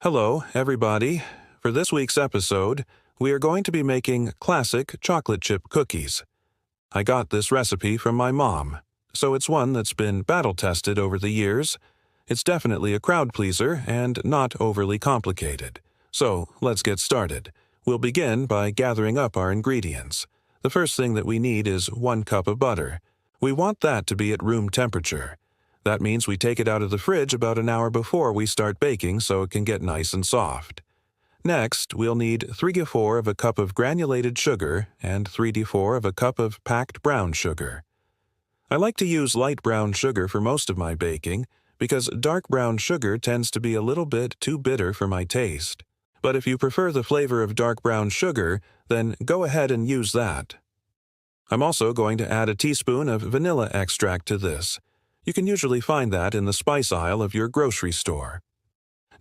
Hello, everybody. For this week's episode, we are going to be making classic chocolate chip cookies. I got this recipe from my mom, so it's one that's been battle-tested over the years. It's definitely a crowd pleaser and not overly complicated. So, let's get started. We'll begin by gathering up our ingredients. The first thing that we need is 1 cup of butter. We want that to be at room temperature. That means we take it out of the fridge about an hour before we start baking so it can get nice and soft. Next, we'll need 3/4 of a cup of granulated sugar and 3/4 of a cup of packed brown sugar. I like to use light brown sugar for most of my baking because dark brown sugar tends to be a little bit too bitter for my taste. But if you prefer the flavor of dark brown sugar, then go ahead and use that. I'm also going to add a teaspoon of vanilla extract to this. You can usually find that in the spice aisle of your grocery store.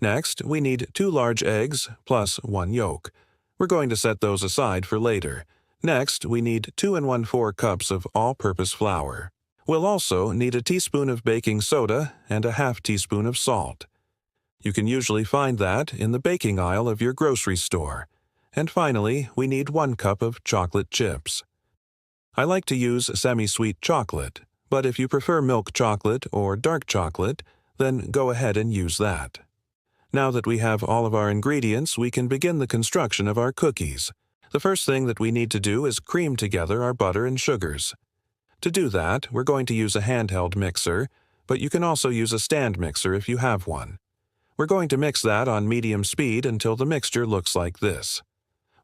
Next, we need 2 large eggs plus 1 yolk. We're going to set those aside for later. Next, we need 2 1/4 cups of all-purpose flour. We'll also need a teaspoon of baking soda and a half teaspoon of salt. You can usually find that in the baking aisle of your grocery store. And finally, we need 1 cup of chocolate chips. I like to use semi-sweet chocolate, but if you prefer milk chocolate or dark chocolate, then go ahead and use that. Now that we have all of our ingredients, we can begin the construction of our cookies. The first thing that we need to do is cream together our butter and sugars. To do that, we're going to use a handheld mixer, but you can also use a stand mixer if you have one. We're going to mix that on medium speed until the mixture looks like this.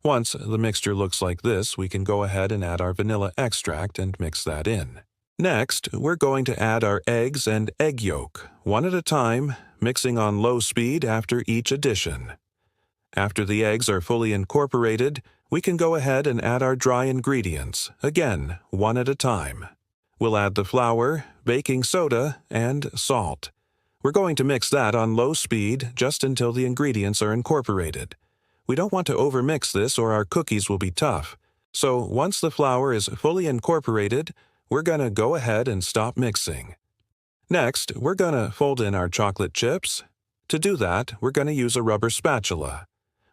Once the mixture looks like this, we can go ahead and add our vanilla extract and mix that in. Next, we're going to add our eggs and egg yolk, one at a time, mixing on low speed after each addition. After the eggs are fully incorporated, we can go ahead and add our dry ingredients, again, one at a time. We'll add the flour, baking soda, and salt. We're going to mix that on low speed just until the ingredients are incorporated. We don't want to overmix this or our cookies will be tough. So once the flour is fully incorporated, we're going to go ahead and stop mixing. Next, we're going to fold in our chocolate chips. To do that, we're going to use a rubber spatula.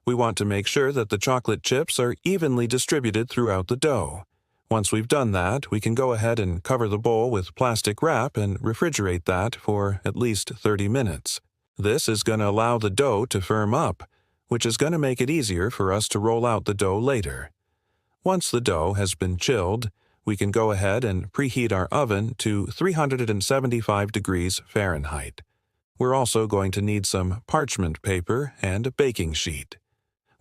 We want to make sure that the chocolate chips are evenly distributed throughout the dough. Once we've done that, we can go ahead and cover the bowl with plastic wrap and refrigerate that for at least 30 minutes. This is going to allow the dough to firm up, which is going to make it easier for us to roll out the dough later. Once the dough has been chilled, we can go ahead and preheat our oven to 375 degrees Fahrenheit. We're also going to need some parchment paper and a baking sheet.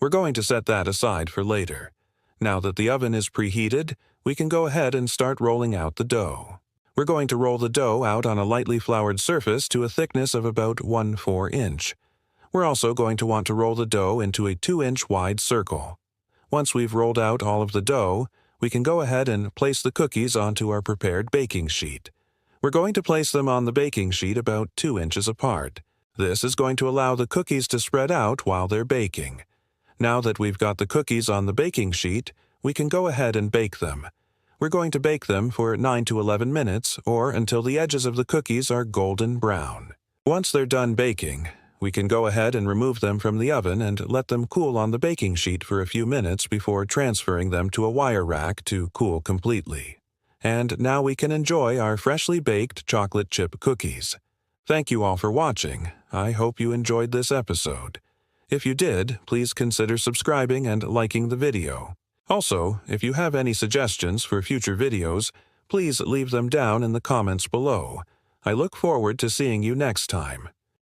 We're going to set that aside for later. Now that the oven is preheated, we can go ahead and start rolling out the dough. We're going to roll the dough out on a lightly floured surface to a thickness of about 1/4 inch. We're also going to want to roll the dough into a 2-inch wide circle. Once we've rolled out all of the dough, we can go ahead and place the cookies onto our prepared baking sheet. We're going to place them on the baking sheet about 2 inches apart. This is going to allow the cookies to spread out while they're baking. Now that we've got the cookies on the baking sheet, we can go ahead and bake them. We're going to bake them for 9 to 11 minutes or until the edges of the cookies are golden brown. Once they're done baking, we can go ahead and remove them from the oven and let them cool on the baking sheet for a few minutes before transferring them to a wire rack to cool completely. And now we can enjoy our freshly baked chocolate chip cookies. Thank you all for watching. I hope you enjoyed this episode. If you did, please consider subscribing and liking the video. Also, if you have any suggestions for future videos, please leave them down in the comments below. I look forward to seeing you next time.